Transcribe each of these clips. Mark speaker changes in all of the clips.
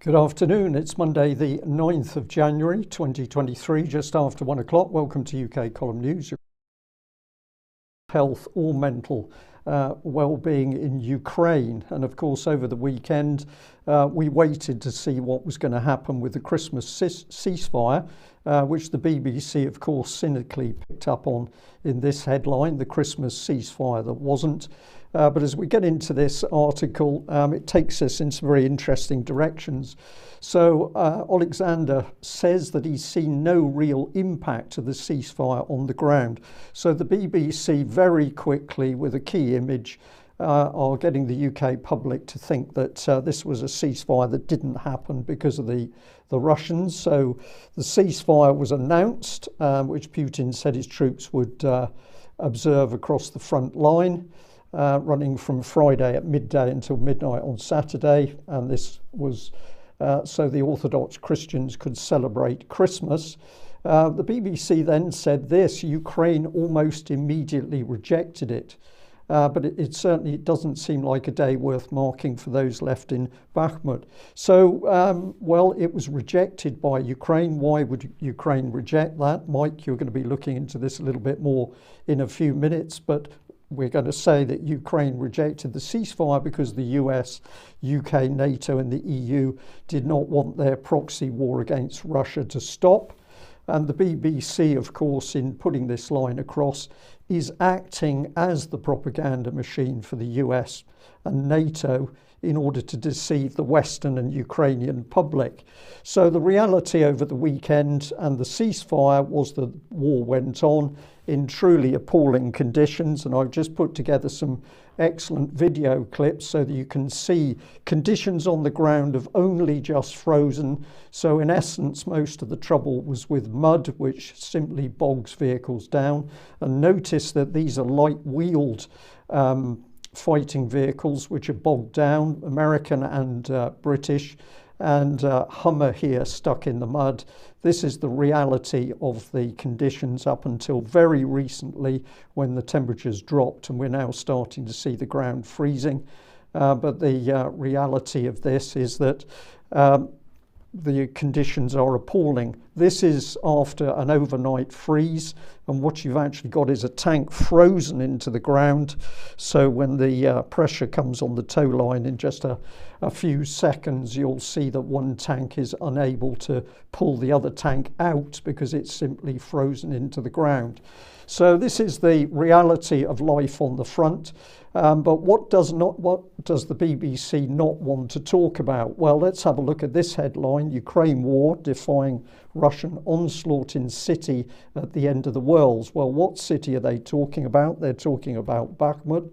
Speaker 1: Good afternoon. It's Monday, the 9th of January 2023, just after 1 o'clock. Welcome to UK Column News. Health or mental well-being in Ukraine. And of course, over the weekend, we waited to see what was going to happen with the Christmas ceasefire, which the BBC, of course, cynically picked up on in this headline, the Christmas ceasefire that wasn't. But as we get into this article, it takes us in some very interesting directions. So Alexander says that he's seen no real impact of the ceasefire on the ground. So the BBC very quickly, with a key image, are getting the UK public to think that this was a ceasefire that didn't happen because of the Russians. So the ceasefire was announced, which Putin said his troops would observe across the front line. Running from Friday at midday until midnight on Saturday, and this was so the Orthodox Christians could celebrate Christmas. The BBC then said this: Ukraine almost immediately rejected it, but it certainly doesn't seem like a day worth marking for those left in Bakhmut. So, well, it was rejected by Ukraine. Why would Ukraine reject that? Mike, you're going to be looking into this a little bit more in a few minutes, but we're going to say that Ukraine rejected the ceasefire because the US, UK, NATO and the EU did not want their proxy war against Russia to stop. And the BBC, of course, in putting this line across, is acting as the propaganda machine for the US and NATO in order to deceive the Western and Ukrainian public. So the reality over the weekend and the ceasefire was the war went on in truly appalling conditions, and I've just put together some excellent video clips so that you can see conditions on the ground have only just frozen. So in essence, most of the trouble was with mud, which simply bogs vehicles down. And notice that these are light-wheeled fighting vehicles which are bogged down, American and British, and Hummer here stuck in the mud. This is the reality of the conditions up until very recently when the temperatures dropped, and we're now starting to see the ground freezing. But the reality of this is that the conditions are appalling. This is after an overnight freeze, and what you've actually got is a tank frozen into the ground. So when the pressure comes on the tow line in just a few seconds, you'll see that one tank is unable to pull the other tank out because it's simply frozen into the ground. So this is the reality of life on the front. But what does the BBC not want to talk about? Well, let's have a look at this headline: Ukraine war defying Russian onslaught in city at the end of the world. Well, what city are they talking about? They're talking about Bakhmut.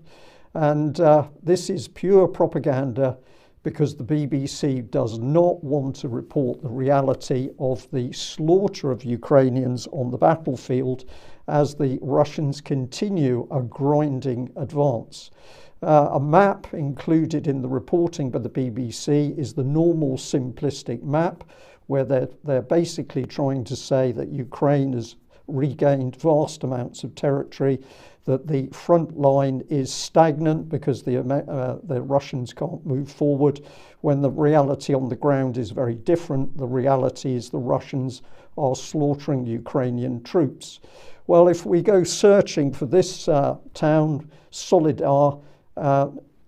Speaker 1: And this is pure propaganda, because the BBC does not want to report the reality of the slaughter of Ukrainians on the battlefield as the Russians continue a grinding advance. A map included in the reporting by the BBC is the normal simplistic map, where they're basically trying to say that Ukraine has regained vast amounts of territory, that the front line is stagnant because the Russians can't move forward, when the reality on the ground is very different. The reality is the Russians are slaughtering Ukrainian troops. Well, if we go searching for this town, Solidar,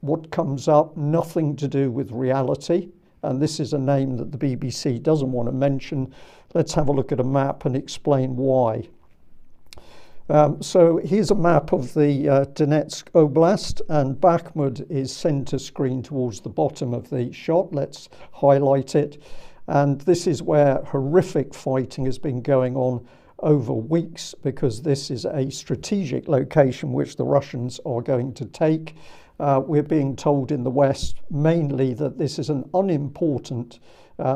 Speaker 1: what comes up? Nothing to do with reality. And this is a name that the BBC doesn't want to mention. Let's have a look at a map and explain why. So here's a map of the Donetsk Oblast, and Bakhmut is center screen towards the bottom of the shot. Let's highlight it. And this is where horrific fighting has been going on over weeks, because this is a strategic location which the Russians are going to take. We're being told in the West mainly that this is an unimportant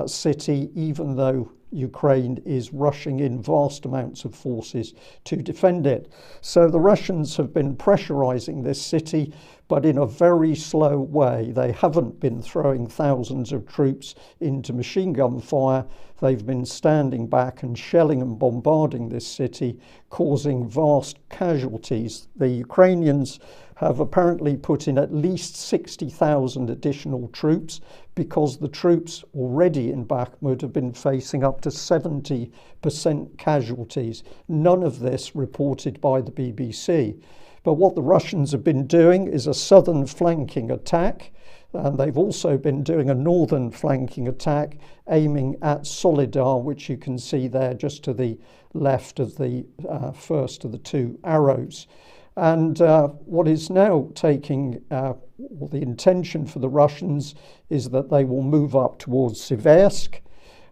Speaker 1: city, even though Ukraine is rushing in vast amounts of forces to defend it. So the Russians have been pressurizing this city, but in a very slow way. They haven't been throwing thousands of troops into machine gun fire. They've been standing back and shelling and bombarding this city, causing vast casualties. The Ukrainians have apparently put in at least 60,000 additional troops, because the troops already in Bakhmut have been facing up to 70% casualties. None of this reported by the BBC. But what the Russians have been doing is a southern flanking attack, and they've also been doing a northern flanking attack aiming at Solidar, which you can see there just to the left of the first of the two arrows. And what is now taking, the intention for the Russians is that they will move up towards Siversk,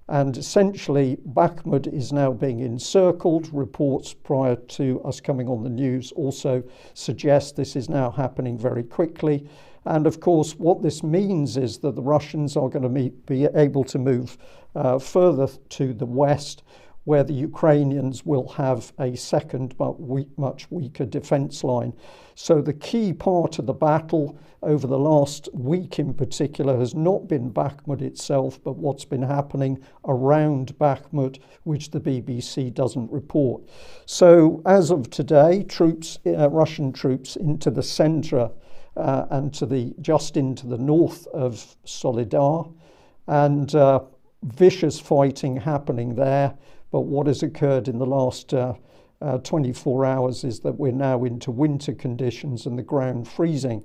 Speaker 1: and essentially Bakhmut is now being encircled. Reports prior to us coming on the news also suggest this is now happening very quickly. And of course, what this means is that the Russians are going to be able to move further to the west, where the Ukrainians will have a second but much weaker defence line. So the key part of the battle over the last week in particular has not been Bakhmut itself, but what's been happening around Bakhmut, which the BBC doesn't report. So as of today, Russian troops into the centre and just into the north of Solidar, and vicious fighting happening there. But what has occurred in the last 24 hours is that we're now into winter conditions and the ground freezing.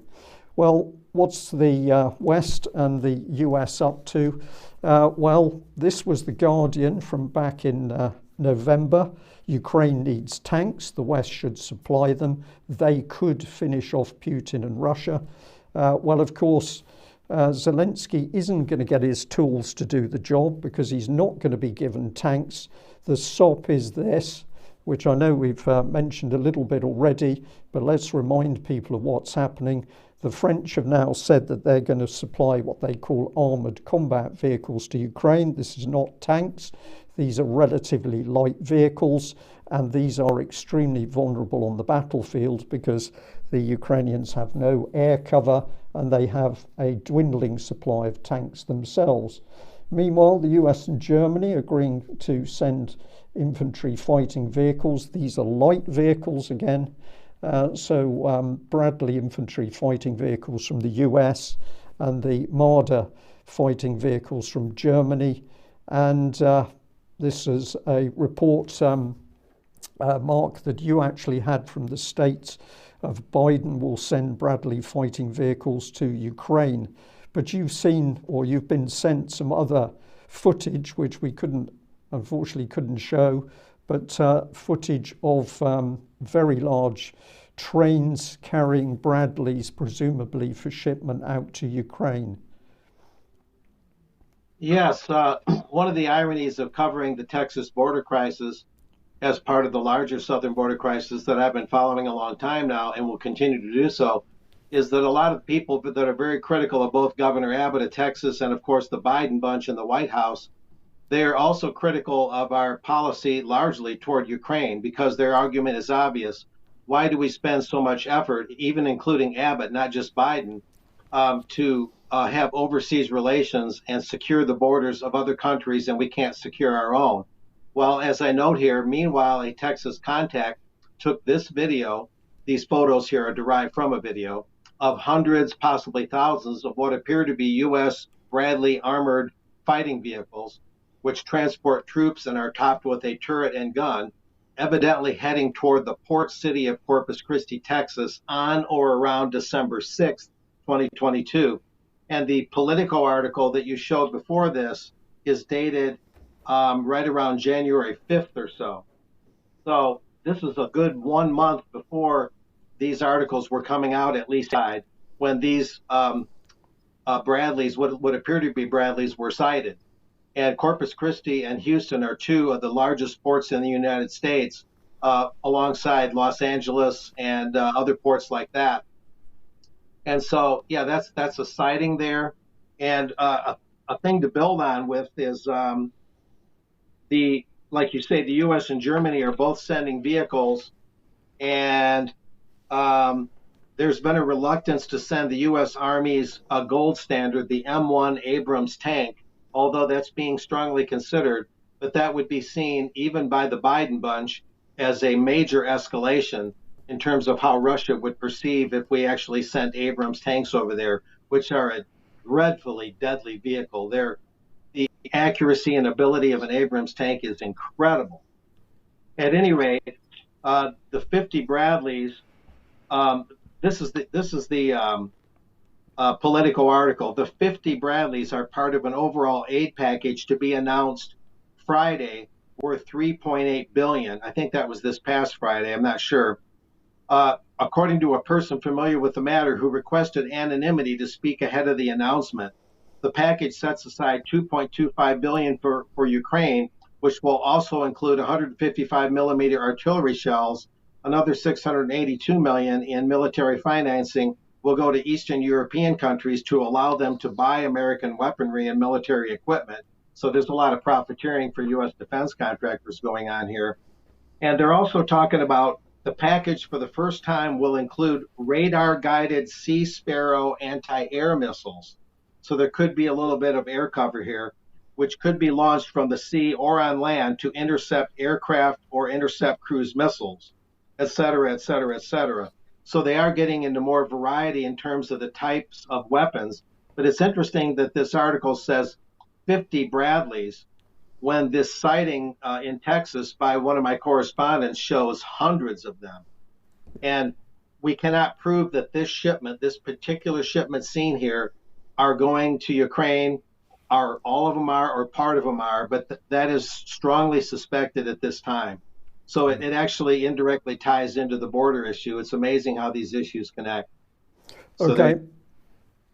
Speaker 1: Well, what's the West and the US up to? Well, this was The Guardian from back in November. Ukraine needs tanks. The West should supply them. They could finish off Putin and Russia. Well, of course, Zelensky isn't going to get his tools to do the job because he's not going to be given tanks. The SOP is this, which I know we've mentioned a little bit already, but let's remind people of what's happening. The French have now said that they're going to supply what they call armoured combat vehicles to Ukraine. This is not tanks. These are relatively light vehicles, and these are extremely vulnerable on the battlefield because the Ukrainians have no air cover and they have a dwindling supply of tanks themselves. Meanwhile, the US and Germany are agreeing to send infantry fighting vehicles. These are light vehicles again. Bradley infantry fighting vehicles from the US and the Marder fighting vehicles from Germany. And this is a report, Mark, that you actually had from the States of Biden will send Bradley fighting vehicles to Ukraine. But you've seen, or you've been sent some other footage, which we unfortunately couldn't show, but footage of very large trains carrying Bradleys, presumably for shipment out to Ukraine.
Speaker 2: Yes, one of the ironies of covering the Texas border crisis as part of the larger southern border crisis that I've been following a long time now and will continue to do so is that a lot of people that are very critical of both Governor Abbott of Texas and, of course, the Biden bunch in the White House, they are also critical of our policy largely toward Ukraine because their argument is obvious. Why do we spend so much effort, even including Abbott, not just Biden, to have overseas relations and secure the borders of other countries and we can't secure our own? Well, as I note here, meanwhile, a Texas contact took this video. These photos here are derived from a video of hundreds, possibly thousands of what appear to be U.S. Bradley armored fighting vehicles, which transport troops and are topped with a turret and gun, evidently heading toward the port city of Corpus Christi, Texas, on or around December 6th, 2022. And the Politico article that you showed before this is dated right around January 5th or so. So this is a good 1 month before these articles were coming out, at least when these Bradleys, what would appear to be Bradleys, were sighted. And Corpus Christi and Houston are two of the largest ports in the United States, alongside Los Angeles and other ports like that. And so, yeah, that's a sighting there. And a thing to build on with is like you say, the U.S. and Germany are both sending vehicles, and there's been a reluctance to send the U.S. Army's gold standard, the M1 Abrams tank, although that's being strongly considered. But that would be seen, even by the Biden bunch, as a major escalation. in terms of how Russia would perceive if we actually sent Abrams tanks over there, which are a dreadfully deadly vehicle. The accuracy and ability of an Abrams tank is incredible. At any rate, the 50 Bradleys. This is the Politico article. The 50 Bradleys are part of an overall aid package to be announced Friday, worth 3.8 billion. I think that was this past Friday. I'm not sure. According to a person familiar with the matter who requested anonymity to speak ahead of the announcement, the package sets aside 2.25 billion for Ukraine, which will also include 155 millimeter artillery shells. Another 682 million in military financing will go to Eastern European countries to allow them to buy American weaponry and military equipment. So there's a lot of profiteering for U.S. defense contractors going on here. And they're also talking about the package for the first time will include radar-guided Sea Sparrow anti-air missiles. So there could be a little bit of air cover here, which could be launched from the sea or on land to intercept aircraft or intercept cruise missiles, et cetera, et cetera, et cetera. So they are getting into more variety in terms of the types of weapons. But it's interesting that this article says 50 Bradleys, when this sighting in Texas by one of my correspondents shows hundreds of them. And we cannot prove that this particular shipment seen here, are going to Ukraine, or all of them are, or part of them are, but that is strongly suspected at this time. So it actually indirectly ties into the border issue. It's amazing how these issues connect. So
Speaker 1: okay.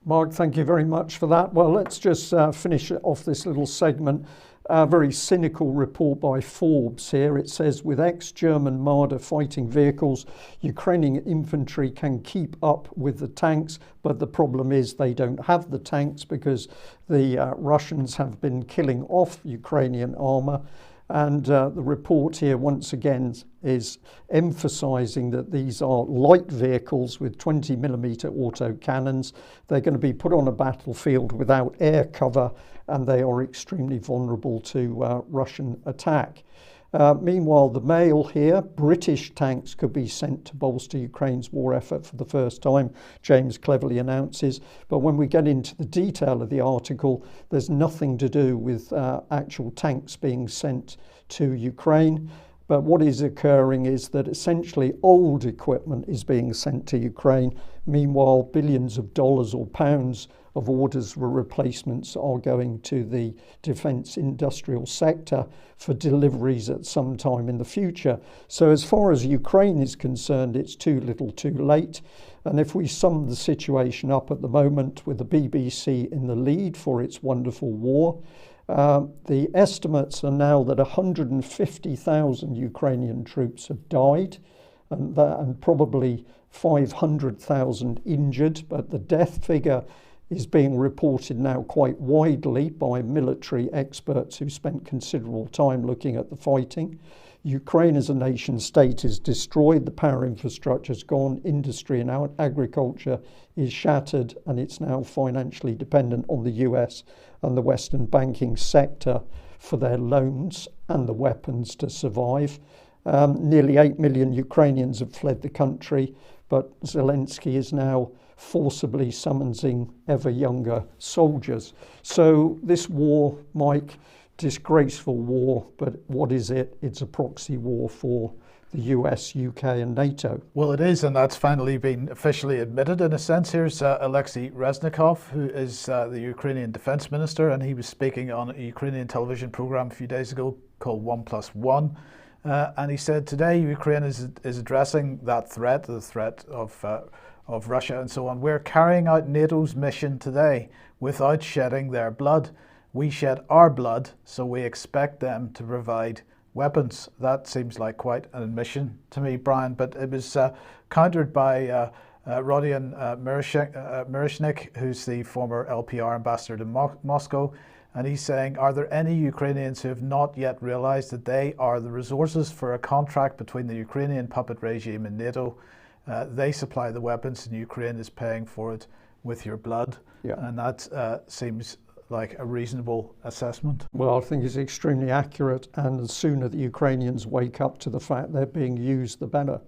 Speaker 1: Mark, thank you very much for that. Well, let's just finish off this little segment. A very cynical report by Forbes here. It says, with ex-German Marder fighting vehicles, Ukrainian infantry can keep up with the tanks, but the problem is they don't have the tanks because the Russians have been killing off Ukrainian armour. And the report here once again is emphasising that these are light vehicles with 20 millimetre autocannons. They're going to be put on a battlefield without air cover, and they are extremely vulnerable to Russian attack. Meanwhile, the Mail here, British tanks could be sent to bolster Ukraine's war effort for the first time, James cleverly announces. But when we get into the detail of the article, there's nothing to do with actual tanks being sent to Ukraine. But what is occurring is that essentially old equipment is being sent to Ukraine. Meanwhile, billions of dollars or pounds of orders for replacements are going to the defence industrial sector for deliveries at some time in the future. So as far as Ukraine is concerned, it's too little too late. And if we sum the situation up at the moment with the BBC in the lead for its wonderful war, the estimates are now that 150,000 Ukrainian troops have died and probably 500,000 injured, but the death figure is being reported now quite widely by military experts who spent considerable time looking at the fighting. Ukraine as a nation state is destroyed, the power infrastructure is gone, industry and agriculture is shattered, and it's now financially dependent on the US and the Western banking sector for their loans and the weapons to survive. Nearly 8 million Ukrainians have fled the country, but Zelensky is now forcibly summoning ever younger soldiers. So this war, Mike, disgraceful war, but what is it? It's a proxy war for the US, UK and NATO.
Speaker 3: Well, it is, and that's finally been officially admitted in a sense. Here's Alexei Reznikov, who is the Ukrainian defense minister, and he was speaking on a Ukrainian television program a few days ago called 1+1. And he said today Ukraine is addressing that threat, the threat of Russia and so on. We're carrying out NATO's mission today without shedding their blood. We shed our blood, so we expect them to provide weapons. That seems like quite an admission to me, Brian, but it was countered by Rodion Myrishnik, who's the former LPR ambassador to Moscow, and he's saying, are there any Ukrainians who have not yet realized that they are the resources for a contract between the Ukrainian puppet regime and NATO? They supply the weapons and Ukraine is paying for it with your blood. Yeah. And that seems like a reasonable assessment.
Speaker 1: Well, I think it's extremely accurate, and the sooner the Ukrainians wake up to the fact they're being used, the better.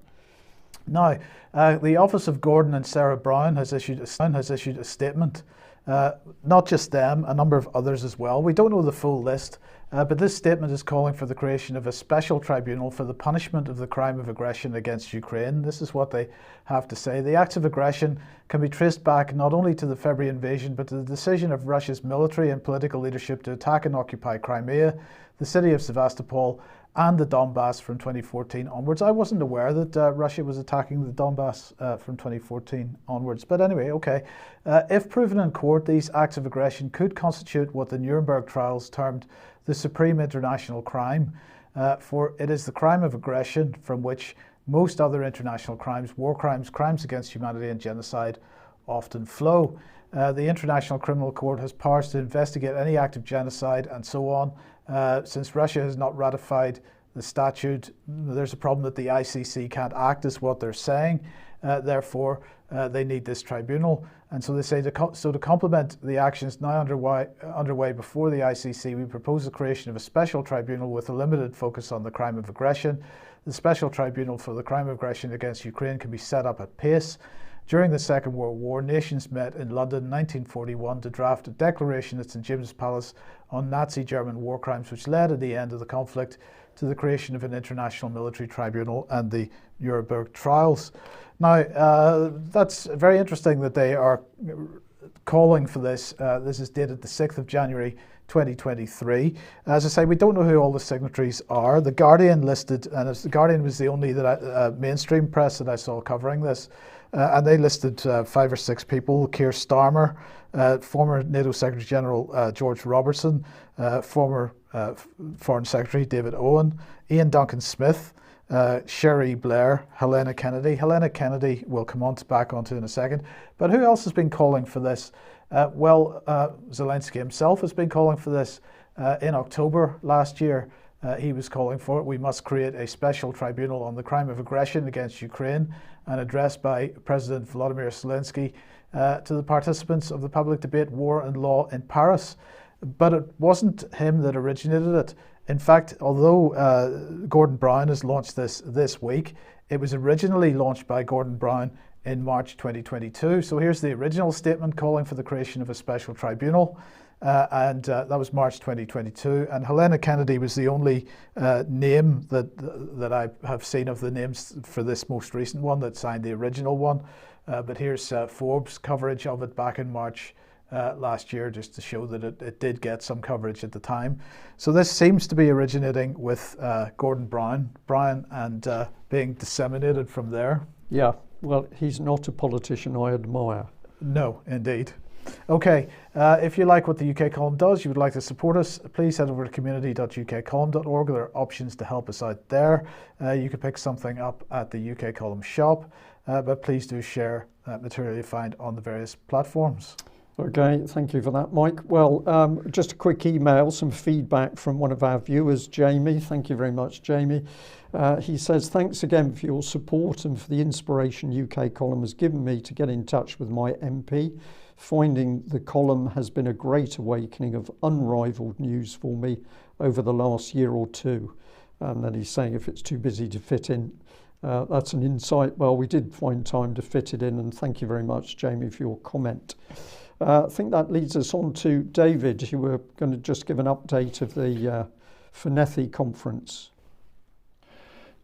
Speaker 3: Now, the office of Gordon and Sarah Brown has issued a statement. Not just them, a number of others as well. We don't know the full list, but this statement is calling for the creation of a special tribunal for the punishment of the crime of aggression against Ukraine. This is what they have to say. The acts of aggression can be traced back not only to the February invasion, but to the decision of Russia's military and political leadership to attack and occupy Crimea, the city of Sevastopol, and the Donbass from 2014 onwards. I wasn't aware that Russia was attacking the Donbass from 2014 onwards. But anyway, okay. If proven in court, these acts of aggression could constitute what the Nuremberg trials termed the supreme international crime, for it is the crime of aggression from which most other international crimes, war crimes, crimes against humanity and genocide often flow. The International Criminal Court has powers to investigate any act of genocide and so on. Since Russia has not ratified the statute, there's a problem that the ICC can't act, is what they're saying. Therefore, they need this tribunal. And so they say, to complement the actions now underway before the ICC, we propose the creation of a special tribunal with a limited focus on the crime of aggression. The special tribunal for the crime of aggression against Ukraine can be set up at pace. During the Second World War, nations met in London in 1941 to draft a declaration at St James's Palace on Nazi German war crimes, which led at the end of the conflict to the creation of an international military tribunal and the Nuremberg trials. Now, that's very interesting that they are calling for this. This is dated the 6th of January 2023. As I say, we don't know who all the signatories are. The Guardian listed, and The Guardian was the only mainstream press that I saw covering this. And they listed 5 or 6 people: Keir Starmer, former NATO Secretary General George Robertson, former Foreign Secretary David Owen, Ian Duncan Smith, Sherry Blair, Helena Kennedy. Helena Kennedy we'll come back onto in a second. But who else has been calling for this? Zelensky himself has been calling for this. In October last year, he was calling for it. We must create a special tribunal on the crime of aggression against Ukraine, an address by President Volodymyr Zelensky to the participants of the public debate War and Law in Paris. But it wasn't him that originated it. In fact, although Gordon Brown has launched this week, it was originally launched by Gordon Brown in March 2022. So here's the original statement calling for the creation of a special tribunal. And that was March 2022. And Helena Kennedy was the only name that I have seen of the names for this most recent one that signed the original one. But here's Forbes coverage of it back in March last year, just to show that it did get some coverage at the time. So this seems to be originating with Gordon Brown and being disseminated from there.
Speaker 1: Yeah, well, he's not a politician I admire.
Speaker 3: No, indeed. Okay, if you like what the UK Column does, you would like to support us, please head over to community.ukcolumn.org. There are options to help us out there. You can pick something up at the UK Column shop, but please do share that material you find on the various platforms.
Speaker 1: Okay, thank you for that, Mike. Well, just a quick email, some feedback from one of our viewers, Jamie. Thank you very much, Jamie. He says, thanks again for your support and for the inspiration UK Column has given me to get in touch with my MP. Finding the column has been a great awakening of unrivaled news for me over the last year or two. And then he's saying if it's too busy to fit in, that's an insight. Well, we did find time to fit it in, and thank you very much, Jamie, for your comment. I think that leads us on to David, who were going to just give an update of the Fenethy conference.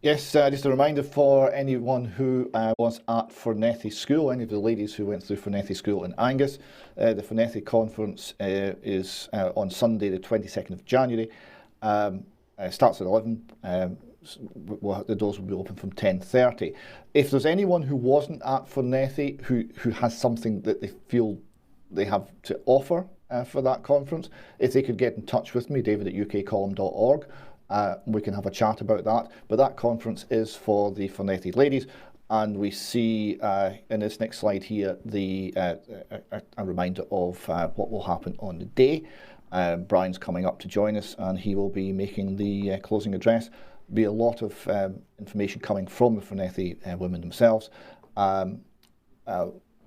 Speaker 4: Yes, just a reminder for anyone who was at Fenethy School, any of the ladies who went through Fenethy School in Angus. The Fenethy conference is on Sunday, the 22nd of January. Starts at 11. The doors will be open from 10:30. If there's anyone who wasn't at Fenethy who has something that they feel they have to offer for that conference, if they could get in touch with me, david@ukcolumn.org, we can have a chat about that. But that conference is for the Fenethy ladies, and we see in this next slide here a reminder of what will happen on the day. Brian's coming up to join us, and he will be making the closing address. Be a lot of information coming from the Fenethy women themselves,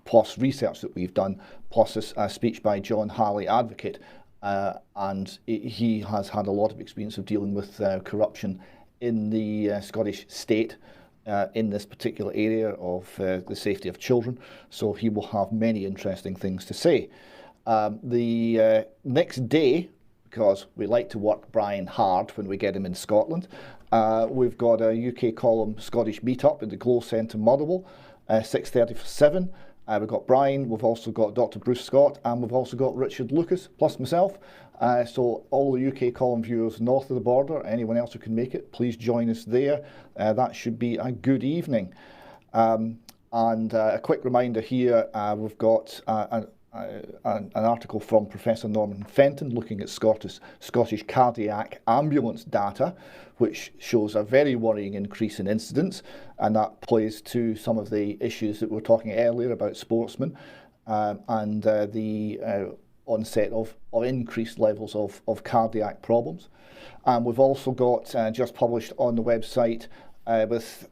Speaker 4: plus research that we've done, plus a speech by John Halley, advocate, and he has had a lot of experience of dealing with corruption in the Scottish state, in this particular area of the safety of children. So he will have many interesting things to say. The next day, because we like to work Brian hard when we get him in Scotland, we've got a UK column Scottish meetup in the Glow Centre, Motherwell, 6:30 for 7. We've got Brian, we've also got Dr. Bruce Scott, and we've also got Richard Lucas, plus myself. So all the UK column viewers north of the border, anyone else who can make it, please join us there. That should be a good evening. And a quick reminder here, we've got an article from Professor Norman Fenton looking at Scottish cardiac ambulance data, which shows a very worrying increase in incidents, and that plays to some of the issues that we were talking earlier about sportsmen and the onset of increased levels of cardiac problems. And we've also got just published on the website with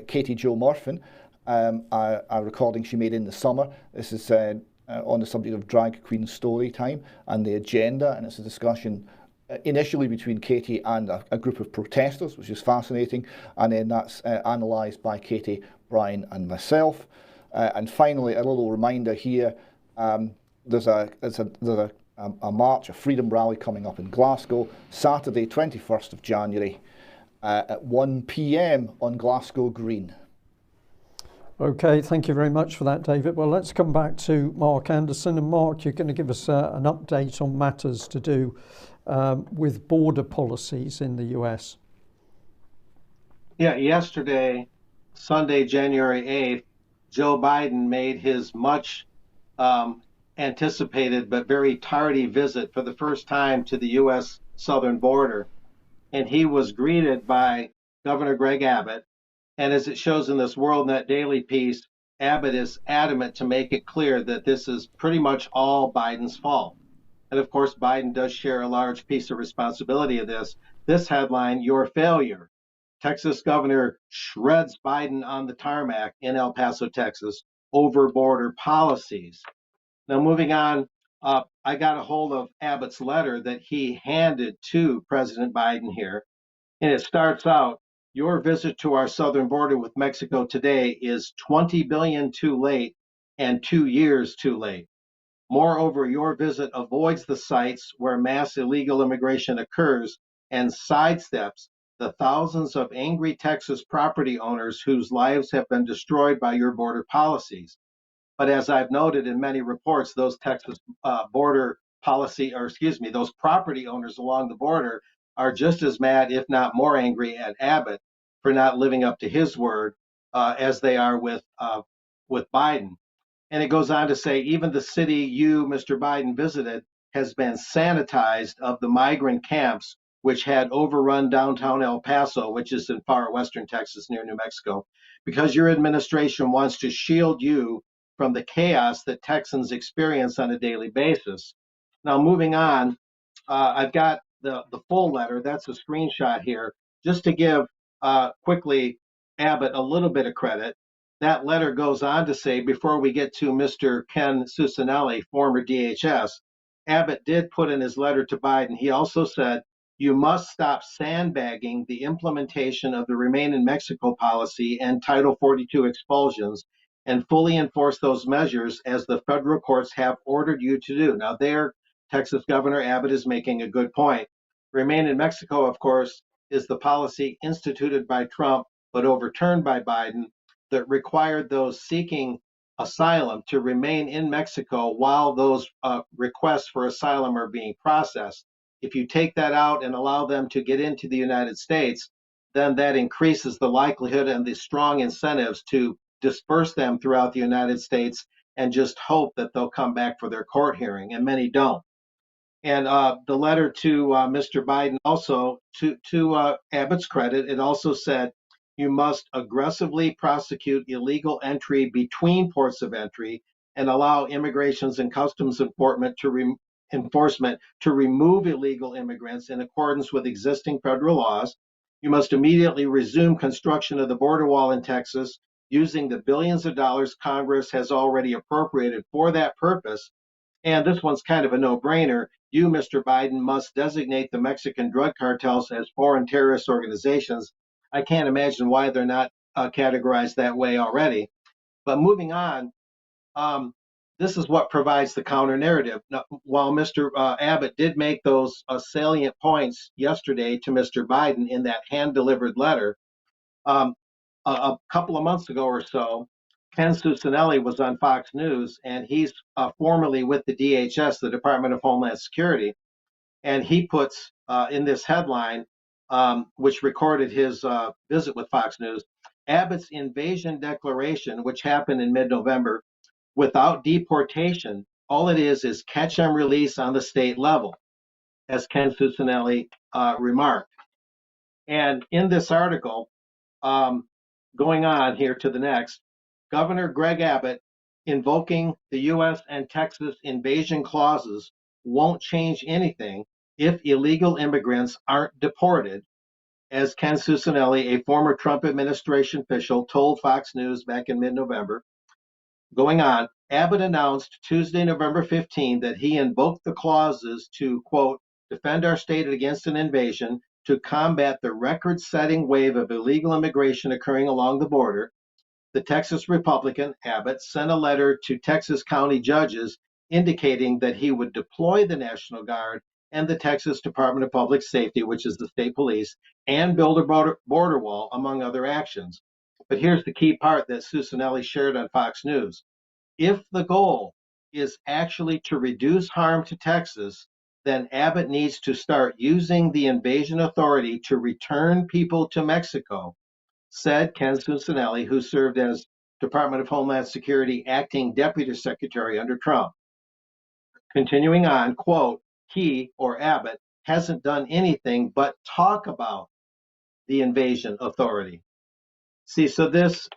Speaker 4: Katie Jo Murphin, a recording she made in the summer. This is on the subject of drag queen story time and the agenda, and it's a discussion initially between Katie and a group of protesters, which is fascinating, and then that's analysed by Katie, Brian and myself. And finally, a little reminder here, there's a march, a freedom rally coming up in Glasgow, Saturday 21st of January at 1 p.m. on Glasgow Green.
Speaker 1: Okay, thank you very much for that, David. Well, let's come back to Mark Anderson. And Mark, you're going to give us an update on matters to do with border policies in the US.
Speaker 2: Yeah, yesterday, Sunday, January 8th, Joe Biden made his much anticipated but very tardy visit for the first time to the U.S. southern border. And he was greeted by Governor Greg Abbott. And as it shows in this WorldNet Daily piece, Abbott is adamant to make it clear that this is pretty much all Biden's fault. And of course, Biden does share a large piece of responsibility of this. This headline, "Your Failure." Texas governor shreds Biden on the tarmac in El Paso, Texas, over border policies. Now, moving on, I got a hold of Abbott's letter that he handed to President Biden here. And it starts out, "Your visit to our southern border with Mexico today is 20 billion too late and 2 years too late. Moreover, your visit avoids the sites where mass illegal immigration occurs and sidesteps the thousands of angry Texas property owners whose lives have been destroyed by your border policies. But as I've noted in many reports, those Texas border policy, or excuse me, those property owners along the border are just as mad, if not more angry, at Abbott for not living up to his word as they are with Biden." And it goes on to say, "Even the city you, Mr. Biden, visited has been sanitized of the migrant camps which had overrun downtown El Paso, which is in far western Texas near New Mexico, because your administration wants to shield you from the chaos that Texans experience on a daily basis." Now, moving on, I've got the full letter. That's a screenshot here. Just to give quickly Abbott a little bit of credit, that letter goes on to say, before we get to Mr. Ken Cuccinelli, former DHS, Abbott did put in his letter to Biden, he also said, "You must stop sandbagging the implementation of the Remain in Mexico policy and Title 42 expulsions and fully enforce those measures as the federal courts have ordered you to do." Now, there, Texas Governor Abbott is making a good point. Remain in Mexico, of course, is the policy instituted by Trump but overturned by Biden that required those seeking asylum to remain in Mexico while those requests for asylum are being processed. If you take that out and allow them to get into the United States, then that increases the likelihood and the strong incentives to disperse them throughout the United States and just hope that they'll come back for their court hearing, and many don't. And the letter to Mr. Biden also, to Abbott's credit, it also said, "You must aggressively prosecute illegal entry between ports of entry and allow immigrations and customs enforcement to remove illegal immigrants in accordance with existing federal laws. You must immediately resume construction of the border wall in Texas using the billions of dollars Congress has already appropriated for that purpose. And this one's kind of a no-brainer. You, Mr. Biden, must designate the Mexican drug cartels as foreign terrorist organizations I can't imagine why they're not categorized that way already. But moving on, this is what provides the counter narrative. Now, while Mr. Abbott did make those salient points yesterday to Mr. Biden in that hand delivered letter, um, a couple of months ago or so, Ken Cuccinelli was on Fox News, and he's formerly with the DHS, the Department of Homeland Security, and he puts in this headline, which recorded his visit with Fox News, Abbott's invasion declaration, which happened in mid-November, without deportation, all it is catch and release on the state level, as Ken Cuccinelli remarked. And in this article, going on here to the next, Governor Greg Abbott invoking the U.S. and Texas invasion clauses won't change anything if illegal immigrants aren't deported, as Ken Cuccinelli, a former Trump administration official, told Fox News back in mid-November. Going on, Abbott announced Tuesday, November 15, that he invoked the clauses to, quote, defend our state against an invasion, to combat the record-setting wave of illegal immigration occurring along the border. The Texas Republican, Abbott, sent a letter to Texas county judges indicating that he would deploy the National Guard and the Texas Department of Public Safety, which is the state police, and build a border wall, among other actions. But here's the key part that Cuccinelli shared on Fox News. If the goal is actually to reduce harm to Texas, then Abbott needs to start using the invasion authority to return people to Mexico, said Ken Cuccinelli, who served as Department of Homeland Security acting deputy secretary under Trump. Continuing on, quote, he, or Abbott, hasn't done anything but talk about the invasion authority. See, so this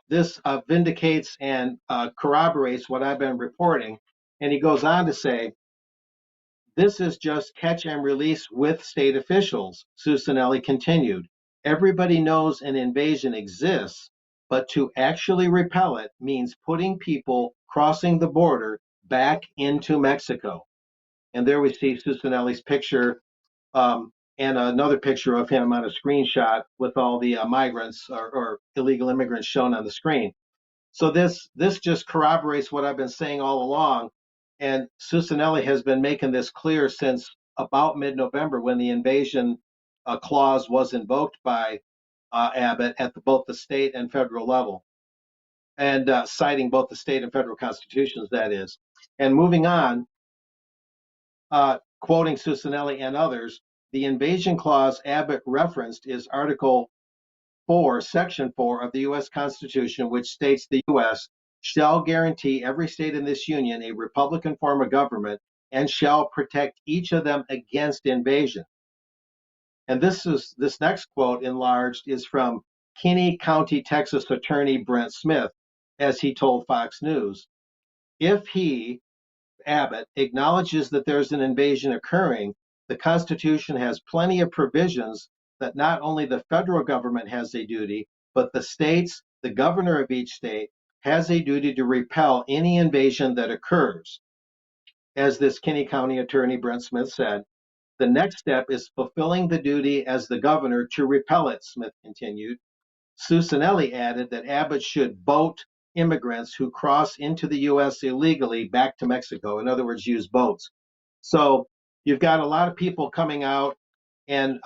Speaker 2: vindicates and corroborates what I've been reporting. And he goes on to say, this is just catch and release with state officials, Cuccinelli continued. Everybody knows an invasion exists, but to actually repel it means putting people crossing the border back into Mexico. And there we see Cuccinelli's picture and another picture of him on a screenshot with all the migrants or illegal immigrants shown on the screen. So this just corroborates what I've been saying all along. And Cuccinelli has been making this clear since about mid-November, when the invasion clause was invoked by Abbott at both the state and federal level, and citing both the state and federal constitutions, that is. And moving on, quoting Cuccinelli and others, the invasion clause Abbott referenced is Article 4, Section 4 of the U.S. Constitution, which states the U.S. shall guarantee every state in this union a Republican form of government and shall protect each of them against invasion. And this next quote enlarged is from Kinney County, Texas Attorney Brent Smith, as he told Fox News. If he, Abbott, acknowledges that there's an invasion occurring, the Constitution has plenty of provisions that not only the federal government has a duty, but the states, the governor of each state, has a duty to repel any invasion that occurs. As this Kinney County attorney, Brent Smith, said, the next step is fulfilling the duty as the governor to repel it, Smith continued. Cuccinelli added that Abbott should boat immigrants who cross into the U.S. illegally back to Mexico. In other words, use boats. So you've got a lot of people coming out and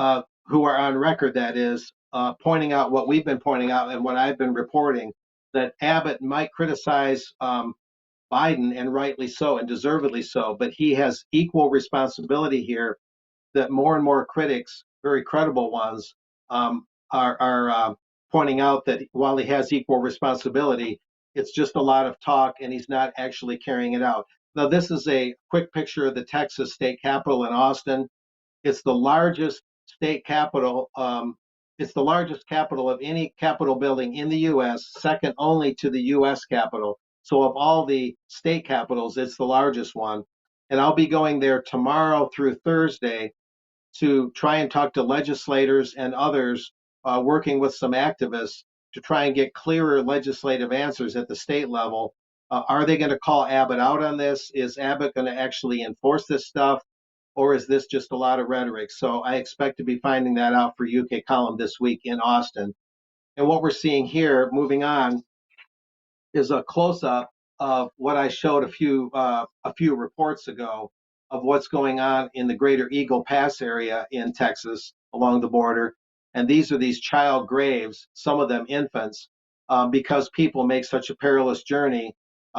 Speaker 2: who are on record, that is, pointing out what we've been pointing out and what I've been reporting, that Abbott might criticize Biden, and rightly so and deservedly so, but he has equal responsibility here, that more and more critics, very credible ones, are pointing out that while he has equal responsibility, it's just a lot of talk and he's not actually carrying it out. Now, this is a quick picture of the Texas state capitol in Austin. It's the largest state capitol. It's the largest capitol of any capitol building in the U.S., second only to the U.S. Capitol. So of all the state capitals, it's the largest one. And I'll be going there tomorrow through Thursday to try and talk to legislators and others, working with some activists to try and get clearer legislative answers at the state level. Are they going to call Abbott out on this? Is Abbott going to actually enforce this stuff? Or is this just a lot of rhetoric? So I expect to be finding that out for UK Column this week in Austin. And what we're seeing here, moving on, is a close-up of what I showed a few reports ago of what's going on in the greater Eagle Pass area in Texas along the border. And these are these child graves, some of them infants, because people make such a perilous journey.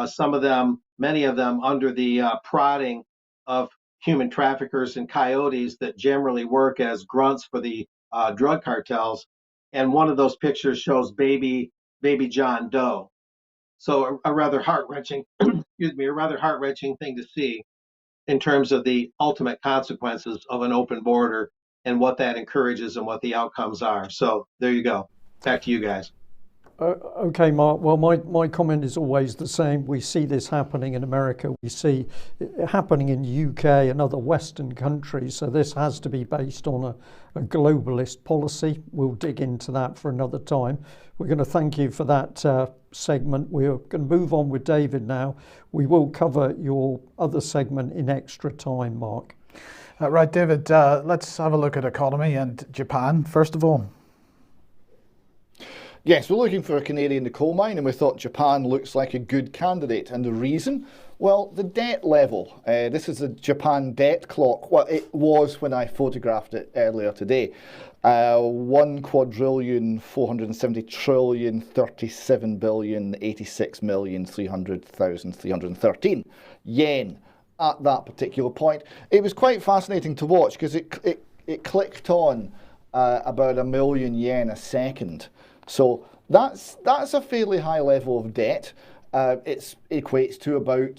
Speaker 2: Some of them, many of them, under the prodding of human traffickers and coyotes that generally work as grunts for the drug cartels. And one of those pictures shows baby John Doe. So a rather heart-wrenching, excuse me, a rather heart-wrenching thing to see in terms of the ultimate consequences of an open border and what that encourages and what the outcomes are. So there you go. Back to you guys.
Speaker 1: Okay, Mark. Well, my comment is always the same. We see this happening in America. We see it happening in UK and other Western countries. So this has to be based on a globalist policy. We'll dig into that for another time. We're going to thank you for that segment. We're going to move on with David now. We will cover your other segment in extra time, Mark.
Speaker 3: Right, David, let's have a look at economy and Japan, first of all.
Speaker 4: Yes, we're looking for a canary in the coal mine, and we thought Japan looks like a good candidate. And the reason? Well, the debt level. This is the Japan debt clock. Well, it was when I photographed it earlier today. 1,470,037,086,300,313 yen at that particular point. It was quite fascinating to watch because it clicked on about 1 million yen a second. So that's a fairly high level of debt. It equates to about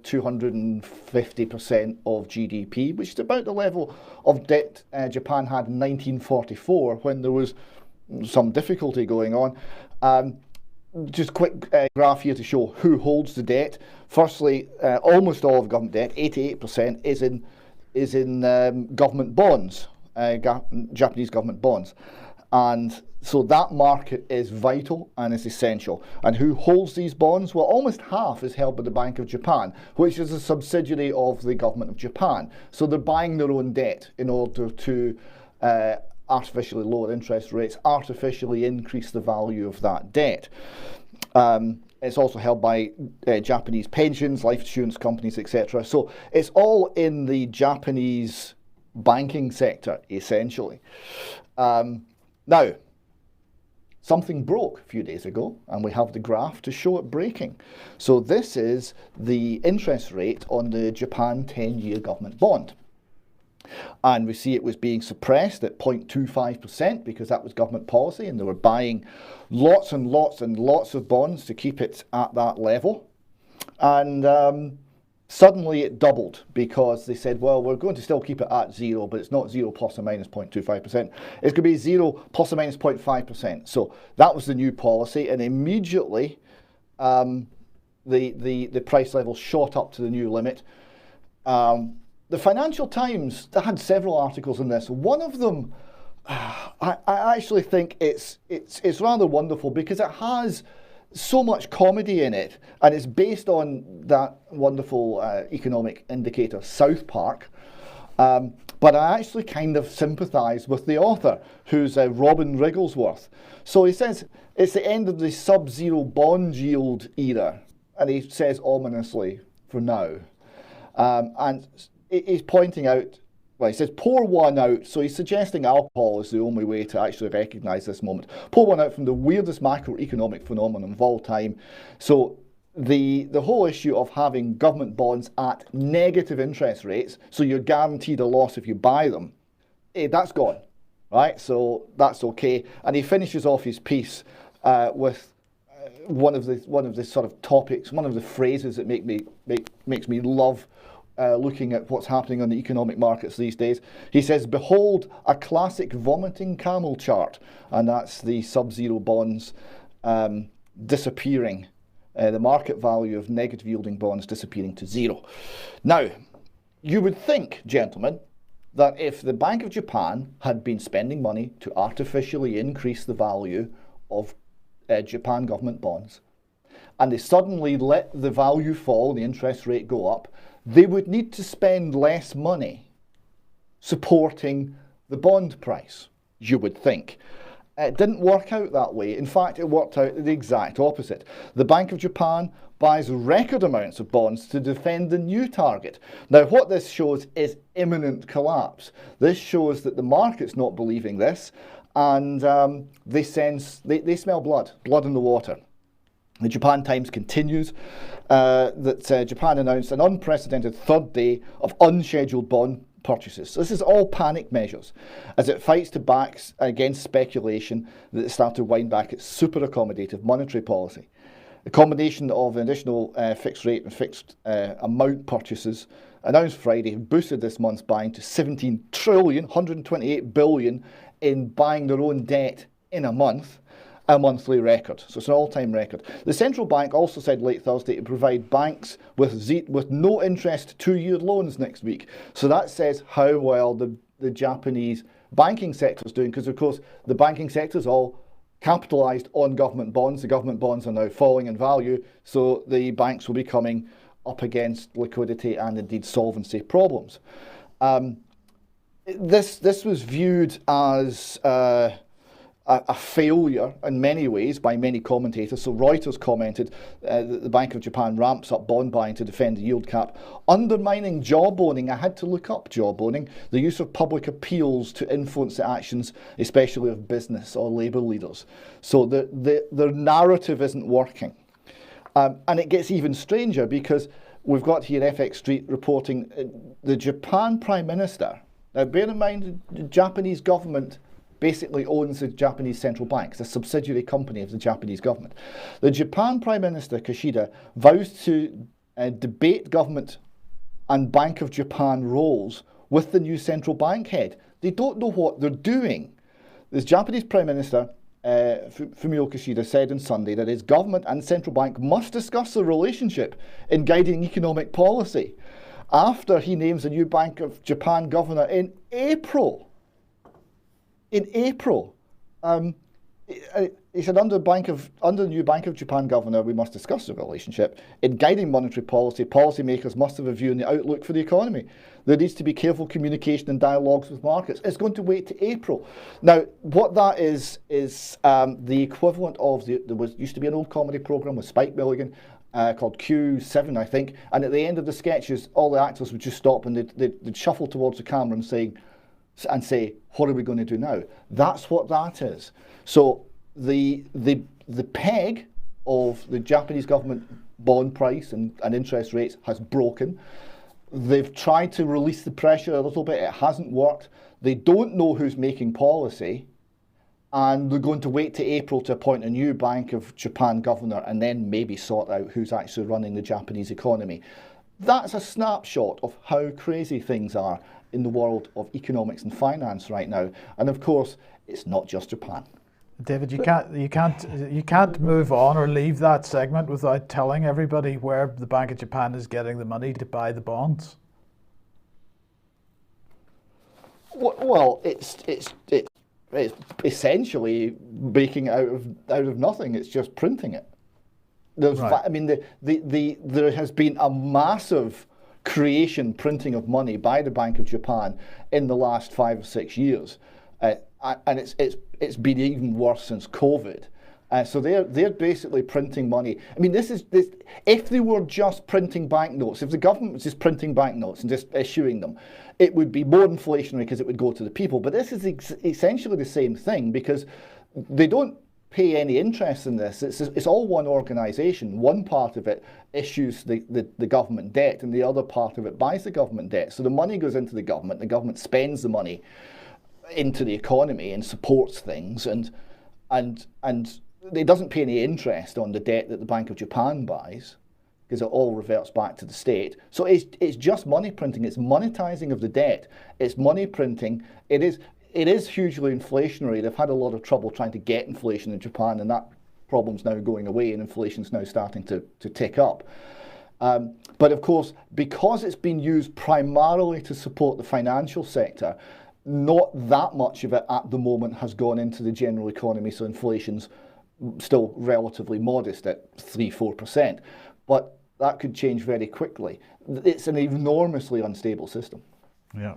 Speaker 4: 250% of GDP, which is about the level of debt Japan had in 1944 when there was some difficulty going on. Just a quick graph here to show who holds the debt. Firstly, almost all of government debt, 88%, is in government bonds, Japanese government bonds. And so that market is vital and is essential. And who holds these bonds? Well, almost half is held by the Bank of Japan, which is a subsidiary of the government of Japan. So they're buying their own debt in order to artificially lower interest rates, artificially increase the value of that debt. It's also held by Japanese pensions, life insurance companies, etc. So it's all in the Japanese banking sector, essentially. Now, something broke a few days ago, and we have the graph to show it breaking. So this is the interest rate on the Japan 10-year government bond. And we see it was being suppressed at 0.25% because that was government policy, and they were buying lots and lots and lots of bonds to keep it at that level. And suddenly it doubled because they said, well, we're going to still keep it at zero, but it's not zero plus or minus 0.25%. It's going to be zero plus or minus 0.5%. So that was the new policy, and immediately the price level shot up to the new limit. The Financial Times had several articles on this. One of them, I actually think it's rather wonderful because it has so much comedy in it, and it's based on that wonderful economic indicator, South Park. But I actually kind of sympathise with the author, who's Robin Wrigglesworth. So he says it's the end of the sub-zero bond yield era, and he says ominously, for now. And he's pointing out, well, he says pour one out, so he's suggesting alcohol is the only way to actually recognise this moment. Pour one out from the weirdest macroeconomic phenomenon of all time. So the whole issue of having government bonds at negative interest rates, so you're guaranteed a loss if you buy them, that's gone, right? So that's okay. And he finishes off his piece with one of the sort of topics, one of the phrases that makes me love looking at what's happening on the economic markets these days. He says, behold a classic vomiting camel chart, and that's the sub-zero bonds disappearing, the market value of negative yielding bonds disappearing to zero. Now, you would think, gentlemen, that if the Bank of Japan had been spending money to artificially increase the value of Japan government bonds, and they suddenly let the value fall, the interest rate go up, they would need to spend less money supporting the bond price, you would think. It didn't work out that way. In fact, it worked out the exact opposite. The Bank of Japan buys record amounts of bonds to defend the new target. Now, what this shows is imminent collapse. This shows that the market's not believing this, and they smell blood in the water. The Japan Times continues that Japan announced an unprecedented third day of unscheduled bond purchases. So this is all panic measures as it fights to back against speculation that it started to wind back its super accommodative monetary policy. A combination of additional fixed rate and fixed amount purchases announced Friday have boosted this month's buying to 17 trillion, 128 billion in buying their own debt in a month. A monthly record. So it's an all-time record. The central bank also said late Thursday to provide banks with no interest 2-year loans next week. So that says how well the Japanese banking sector is doing, because of course the banking sector is all capitalised on government bonds. The government bonds are now falling in value, so the banks will be coming up against liquidity and indeed solvency problems. This was viewed as a failure in many ways by many commentators. So Reuters commented that the Bank of Japan ramps up bond buying to defend the yield cap, undermining jawboning. I had to look up jawboning, the use of public appeals to influence the actions, especially of business or labour leaders. So the narrative isn't working. And it gets even stranger because we've got here FX Street reporting the Japan Prime Minister. Now bear in mind the Japanese government basically owns the Japanese central bank. It's a subsidiary company of the Japanese government. The Japan Prime Minister Kishida vows to debate government and Bank of Japan roles with the new central bank head. They don't know what they're doing. The Japanese Prime Minister Fumio Kishida said on Sunday that his government and central bank must discuss the relationship in guiding economic policy after he names a new Bank of Japan governor in April. In April, he said, under the new Bank of Japan governor, we must discuss the relationship. In guiding monetary policy, policymakers must have a view on the outlook for the economy. There needs to be careful communication and dialogues with markets. It's going to wait to April. Now, what that is the equivalent of used to be an old comedy program with Spike Milligan called Q7, I think. And at the end of the sketches, all the actors would just stop and they'd shuffle towards the camera and say, what are we going to do now? That's what that is. So the peg of the Japanese government bond price and interest rates has broken. They've tried to release the pressure a little bit. It hasn't worked. They don't know who's making policy, and they're going to wait to April to appoint a new Bank of Japan governor and then maybe sort out who's actually running the Japanese economy. That's a snapshot of how crazy things are in the world of economics and finance right now. And of course, it's not just Japan.
Speaker 3: David, you can't move on or leave that segment without telling everybody where the Bank of Japan is getting the money to buy the bonds.
Speaker 4: Well, it's essentially making out of nothing. It's just printing it. Right. I mean, there has been a massive creation, printing of money by the Bank of Japan in the last 5 or 6 years, and it's been even worse since COVID. So they're basically printing money. I mean, this. If they were just printing banknotes, if the government was just printing banknotes and just issuing them, it would be more inflationary because it would go to the people. But this is essentially the same thing because they don't pay any interest in this. It's all one organisation. One part of it issues the government debt, and the other part of it buys the government debt. So the money goes into the government spends the money into the economy and supports things, and it doesn't pay any interest on the debt that the Bank of Japan buys because it all reverts back to the state. So it's just money printing. It's monetizing of the debt. It's money printing. It is hugely inflationary. They've had a lot of trouble trying to get inflation in Japan, and that problem's now going away, and inflation's now starting to tick up. But of course, because it's been used primarily to support the financial sector, not that much of it at the moment has gone into the general economy, so inflation's still relatively modest at 3-4%. But that could change very quickly. It's an enormously unstable system.
Speaker 3: Yeah.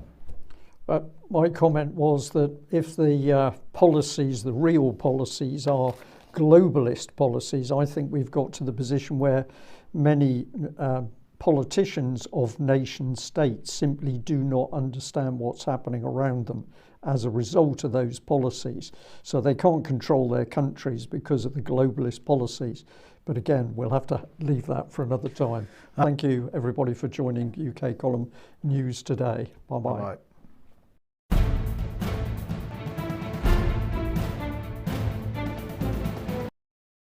Speaker 1: My comment was that if the policies, the real policies, are globalist policies, I think we've got to the position where many politicians of nation states simply do not understand what's happening around them as a result of those policies. So they can't control their countries because of the globalist policies. But again, we'll have to leave that for another time. Thank you, everybody, for joining UK Column News today. Bye-bye.
Speaker 3: Bye-bye.